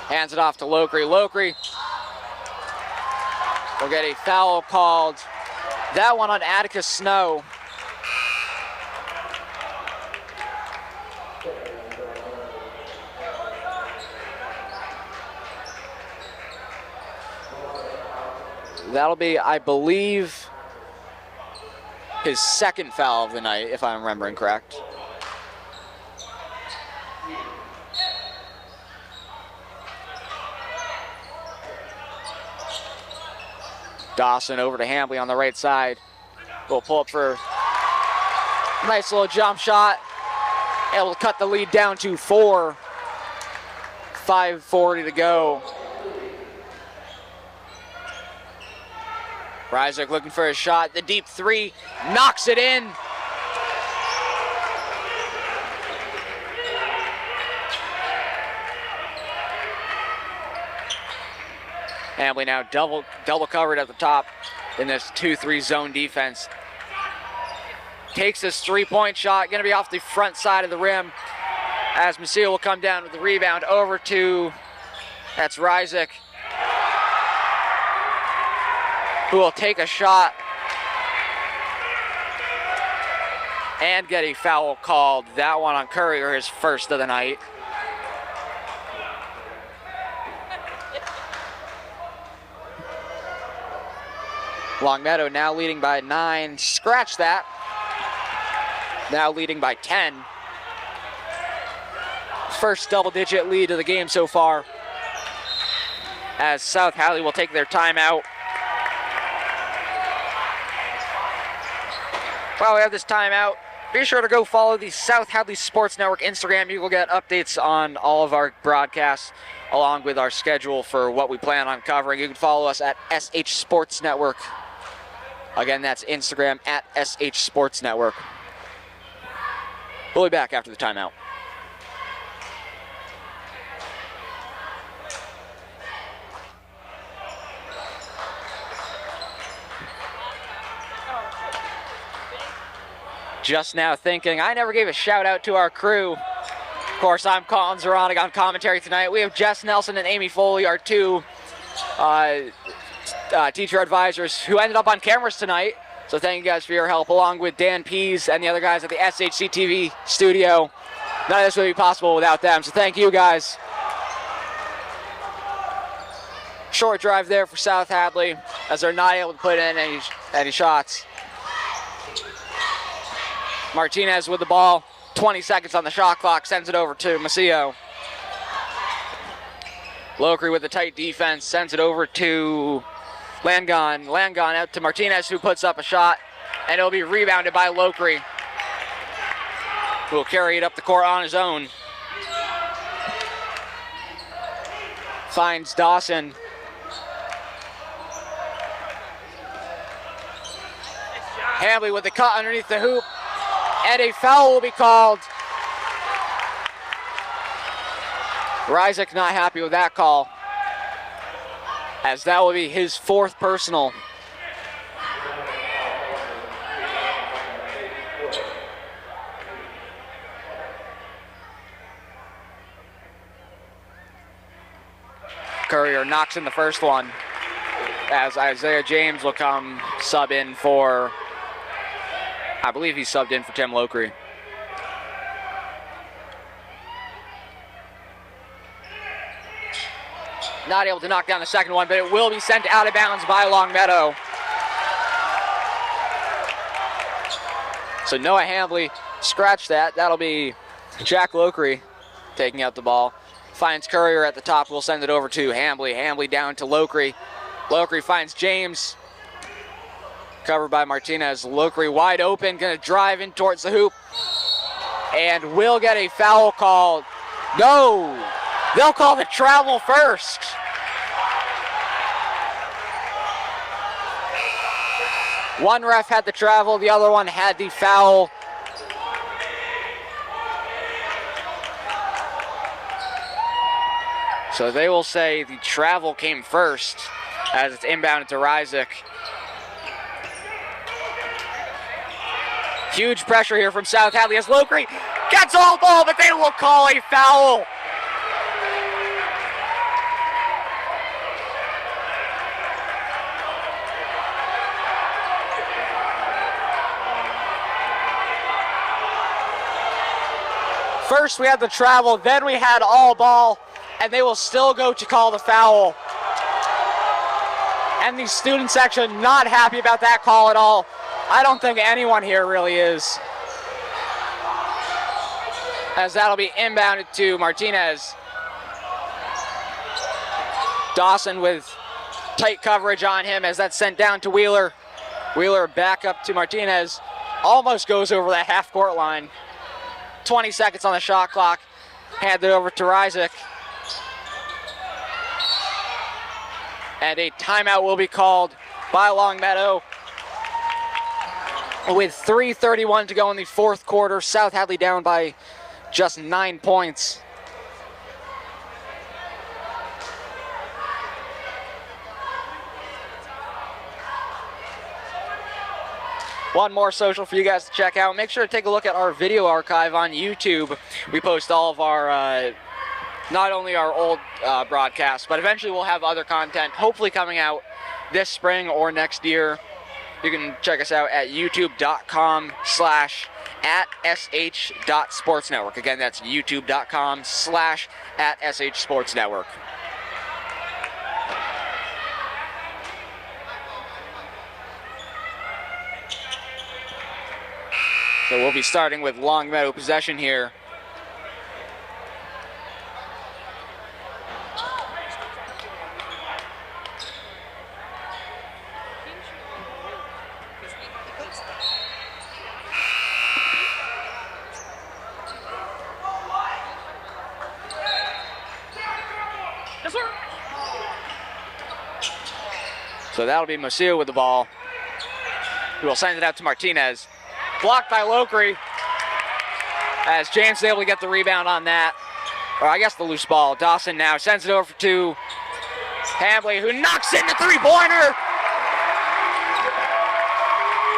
Hands it off to Lockery. Lockery will get a foul called. That one on Atticus Snow. That'll be, I believe, his second foul of the night, if I'm remembering correct. Dawson over to Hadley on the right side. Will pull up for a nice little jump shot. Able to cut the lead down to 4. 5:40 to go. Ryzik looking for a shot. The deep three, knocks it in. Hadley now double covered at the top in this 2-3 zone defense. Takes this 3-point shot, gonna be off the front side of the rim, as Macio will come down with the rebound over to, that's Ryzik, who will take a shot and get a foul called. That one on Courier, his first of the night. Longmeadow now leading by 9. Scratch that. Now leading by 10. First double-digit lead of the game so far, as South Hadley will take their timeout. While we have this timeout, be sure to go follow the South Hadley Sports Network Instagram. You will get updates on all of our broadcasts along with our schedule for what we plan on covering. You can follow us at SH Sports Network. Again, that's Instagram at SH Sports Network. We'll be back after the timeout. Just now thinking, I never gave a shout out to our crew. Of course, I'm Colin Zaranig on commentary tonight. We have Jess Nelson and Amy Foley, our two teacher advisors who ended up on cameras tonight. So thank you guys for your help, along with Dan Pease and the other guys at the SHC TV studio. None of this would be possible without them, so thank you guys. Short drive there for South Hadley as they're not able to put in any shots. Martinez with the ball, 20 seconds on the shot clock, sends it over to Macio. Lockery with the tight defense, sends it over to Langon. Langon out to Martinez, who puts up a shot, and it'll be rebounded by Lockery, who will carry it up the court on his own. Finds Dawson. Hadley with the cut underneath the hoop, and a foul will be called. Ryzik not happy with that call, as that will be his fourth personal. Courier knocks in the first one, as Isaiah James will come sub in for, I believe he's subbed in for Tim Lockery. Not able to knock down the second one, but it will be sent out of bounds by Longmeadow. So Noah Hadley scratched that. That'll be Jack Lockery taking out the ball. Finds Courier at the top. We'll send it over to Hadley. Hadley down to Lockery. Lockery finds James. Covered by Martinez. Lockery wide open, gonna drive in towards the hoop, and will get a foul called. No, they'll call the travel first. One ref had the travel, the other one had the foul. So they will say the travel came first as it's inbounded to Ryzik. Huge pressure here from South Hadley as Lockery gets all ball, but they will call a foul. First we had the travel, then we had all ball, and they will still go to call the foul. And the student section not happy about that call at all. I don't think anyone here really is, as that'll be inbounded to Martinez. Dawson with tight coverage on him as that's sent down to Wheeler. Wheeler back up to Martinez. Almost goes over that half-court line. 20 seconds on the shot clock. Hand it over to Ryzik. And a timeout will be called by Longmeadow. With 3:31 to go in the fourth quarter, South Hadley down by just 9 points. One more social for you guys to check out. Make sure to take a look at our video archive on YouTube. We post all of our, not only our old broadcasts, but eventually we'll have other content hopefully coming out this spring or next year. You can check us out at youtube.com/@sh.sportsnetwork. Again, that's youtube.com/@sh.sportsnetwork. So we'll be starting with Longmeadow possession here. So that'll be Macio with the ball, who will send it out to Martinez. Blocked by Lockery, as James is able to get the rebound on that. Or I guess the loose ball. Dawson now sends it over to Hadley, who knocks in the three-pointer.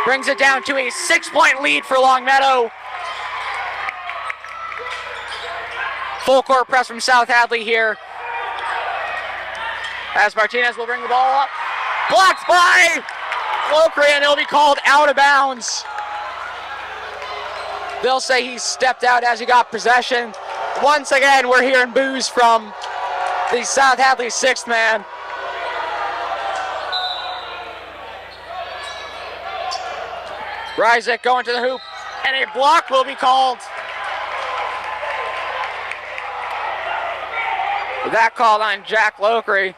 Brings it down to a 6-point lead for Longmeadow. Full court press from South Hadley here, as Martinez will bring the ball up. Blocked by Lockery, and it'll be called out of bounds. They'll say he stepped out as he got possession. Once again, we're hearing boos from the South Hadley sixth man. Ryzik going to the hoop, and a block will be called. That called on Jack Lockery.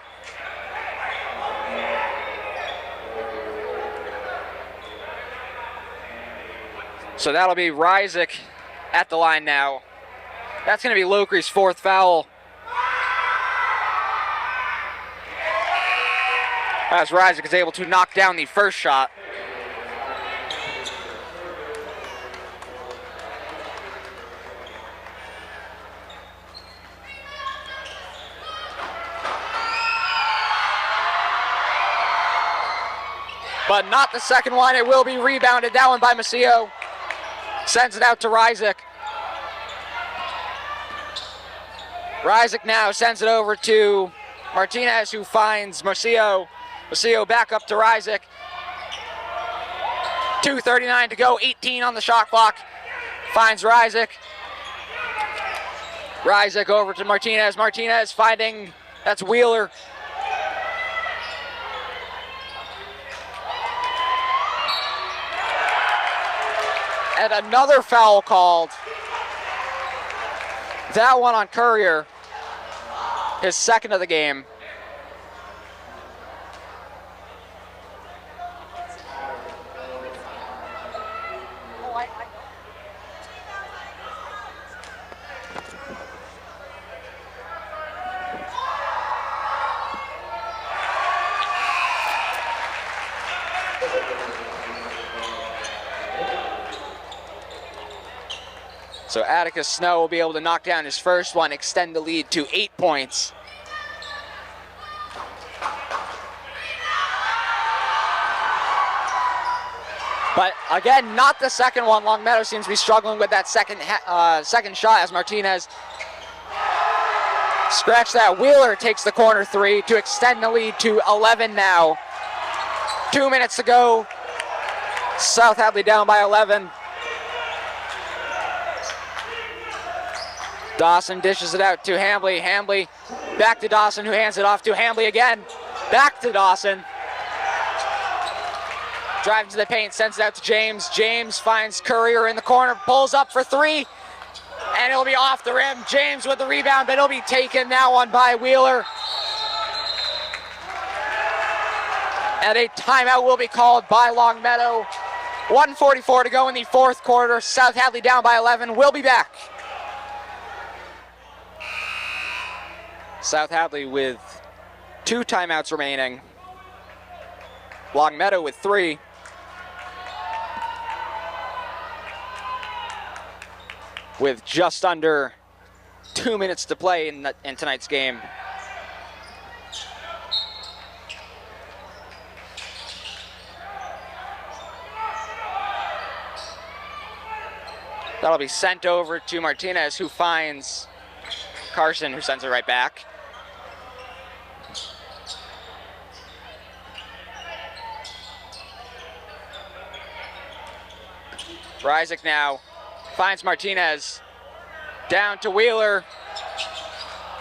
So that'll be Ryzik at the line now. That's going to be Lockery's fourth foul. As Ryzik is able to knock down the first shot. But not the second one. It will be rebounded. That one by Macio. Sends it out to Ryzik. Ryzik now sends it over to Martinez, who finds Macio. Macio back up to Ryzik. 2:39 to go, 18 on the shot clock. Finds Ryzik. Ryzik over to Martinez. Martinez finding, that's Wheeler. And another foul called. That one on Courier, his second of the game. So Atticus Snow will be able to knock down his first one, extend the lead to 8 points. But again, not the second one. Longmeadow seems to be struggling with that second shot as Martinez scratched that. Wheeler takes the corner three to extend the lead to 11 now. 2 minutes to go. South Hadley down by 11. Dawson dishes it out to Hadley. Hadley back to Dawson, who hands it off to Hadley again. Back to Dawson. Driving to the paint, sends it out to James. James finds Courier in the corner, pulls up for three, and it'll be off the rim. James with the rebound, but it'll be taken now on by Wheeler. And a timeout will be called by Longmeadow. 1:44 to go in the fourth quarter. South Hadley down by 11. We'll be back. South Hadley with 2 timeouts remaining. Longmeadow with 3. With just under 2 minutes to play in tonight's game. That'll be sent over to Martinez, who finds Carson, who sends it right back. Ryzik now finds Martinez. Down to Wheeler.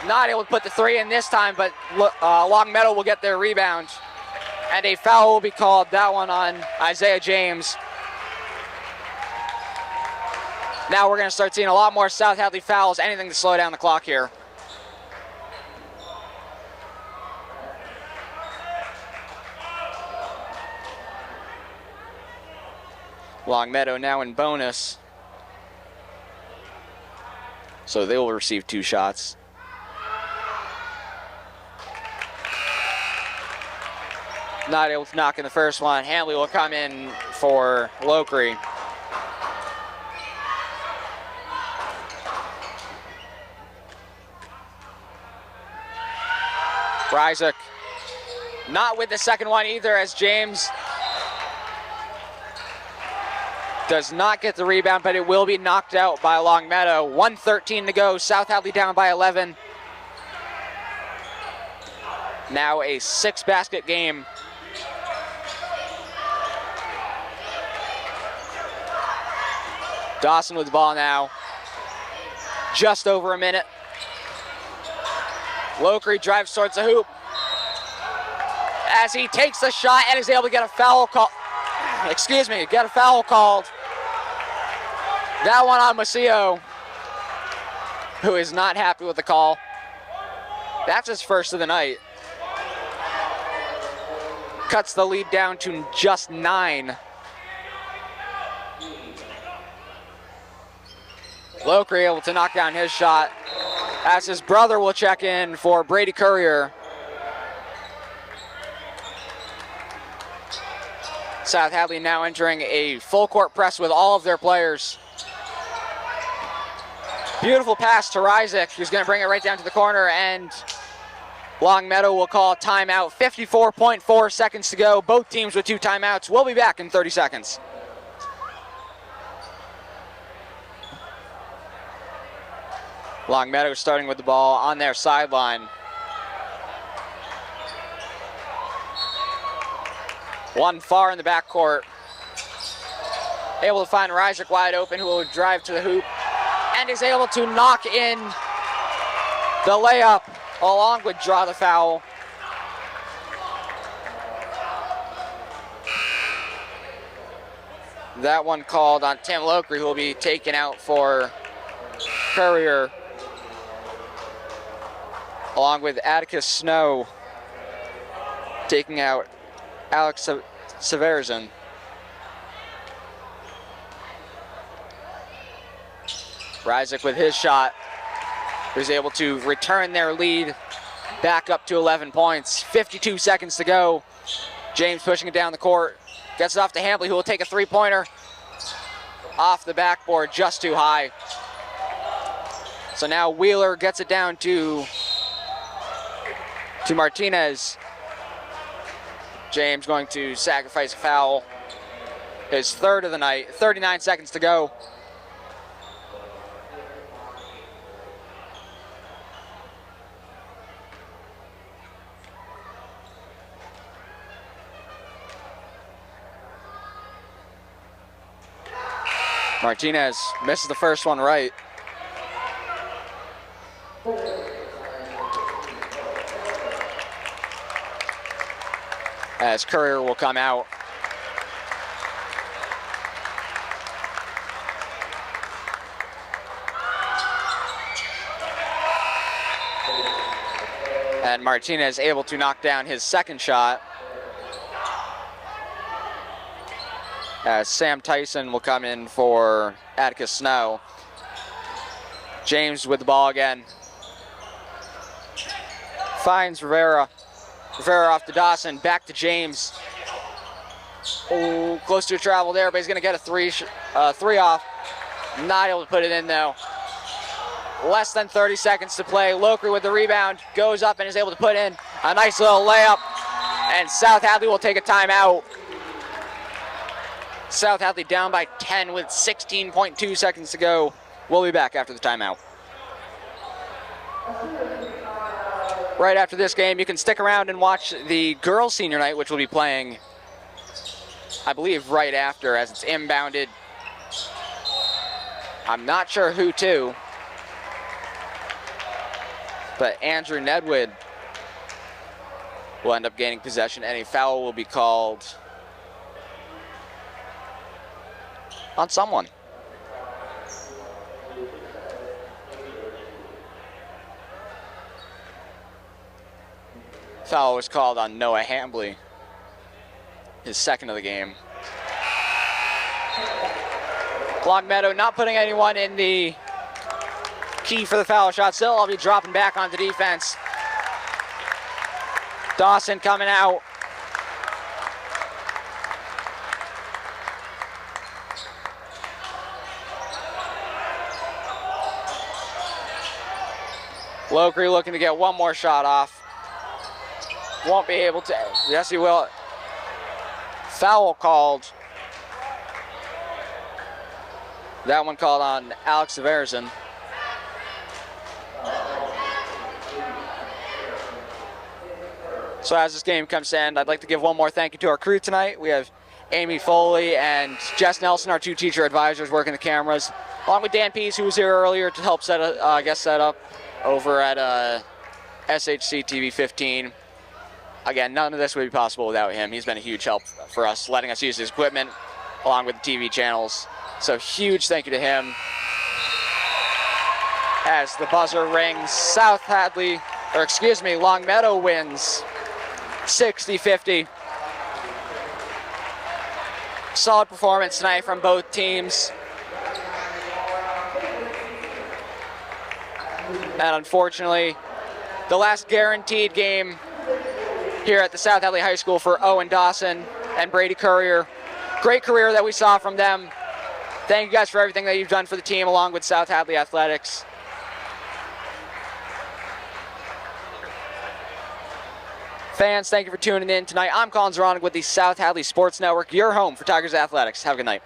Not able to put the three in this time, but Longmeadow will get their rebound. And a foul will be called, that one on Isaiah James. Now we're going to start seeing a lot more South Hadley fouls, anything to slow down the clock here. Longmeadow now in bonus. So they will receive 2 shots. Not able to knock in the first one. Hadley will come in for Lockery. Ryzik not with the second one either, as James does not get the rebound, but it will be knocked out by Longmeadow. 1:13 to go. South Hadley down by 11. Now a 6-basket game. Dawson with the ball now. Just over a minute. Lockery drives towards the hoop as he takes the shot and is able to get a foul call. Get a foul called. That one on Macio, who is not happy with the call. That's his first of the night. Cuts the lead down to just 9. Lockery able to knock down his shot, as his brother will check in for Brady Courier. South Hadley now entering a full court press with all of their players. Beautiful pass to Ryzik, who's going to bring it right down to the corner, and Longmeadow will call timeout. 54.4 seconds to go. Both teams with 2 timeouts. We'll be back in 30 seconds. Longmeadow starting with the ball on their sideline. One far in the backcourt. Able to find Ryzik wide open, who will drive to the hoop and is able to knock in the layup along with draw the foul. That one called on Tim Lockery, who will be taken out for Courier, along with Atticus Snow taking out Alex Severzin. Ryzik with his shot, who's able to return their lead back up to 11 points. 52 seconds to go. James pushing it down the court. Gets it off to Hadley, who will take a 3-pointer. Off the backboard, just too high. So now Wheeler gets it down to Martinez. James going to sacrifice a foul. His third of the night. 39 seconds to go. Martinez misses the first one right. As Courier will come out. And Martinez able to knock down his second shot. As Sam Tyson will come in for Atticus Snow. James with the ball again. Finds Rivera. Rivera off to Dawson, back to James. Oh, close to a travel there, but he's gonna get a three off. Not able to put it in though. Less than 30 seconds to play. Lockery with the rebound, goes up and is able to put in a nice little layup. And South Hadley will take a timeout. South Hadley down by 10 with 16.2 seconds to go. We'll be back after the timeout. Right after this game, you can stick around and watch the girls' senior night, which will be playing, I believe, right after, as it's inbounded. I'm not sure who to, but Andrew Nedwood will end up gaining possession, and a foul will be called on someone. Foul was called on Noah Hambley, his second of the game. Longmeadow not putting anyone in the key for the foul shot. Still, I'll be dropping back onto defense. Dawson coming out. Lockery looking to get one more shot off. Won't be able to. Yes, he will. Foul called. That one called on Alex Severson. So as this game comes to end, I'd like to give one more thank you to our crew tonight. We have Amy Foley and Jess Nelson, our two teacher advisors, working the cameras, along with Dan Pease, who was here earlier to help set up over at SHC TV 15. Again, none of this would be possible without him. He's been a huge help for us, letting us use his equipment along with the TV channels. So huge thank you to him. As the buzzer rings, Longmeadow wins 60-50. Solid performance tonight from both teams. And unfortunately, the last guaranteed game here at the South Hadley High School for Owen Dawson and Brady Courier. Great career that we saw from them. Thank you guys for everything that you've done for the team along with South Hadley Athletics. Fans, thank you for tuning in tonight. I'm Colin Zoronik with the South Hadley Sports Network, your home for Tigers Athletics. Have a good night.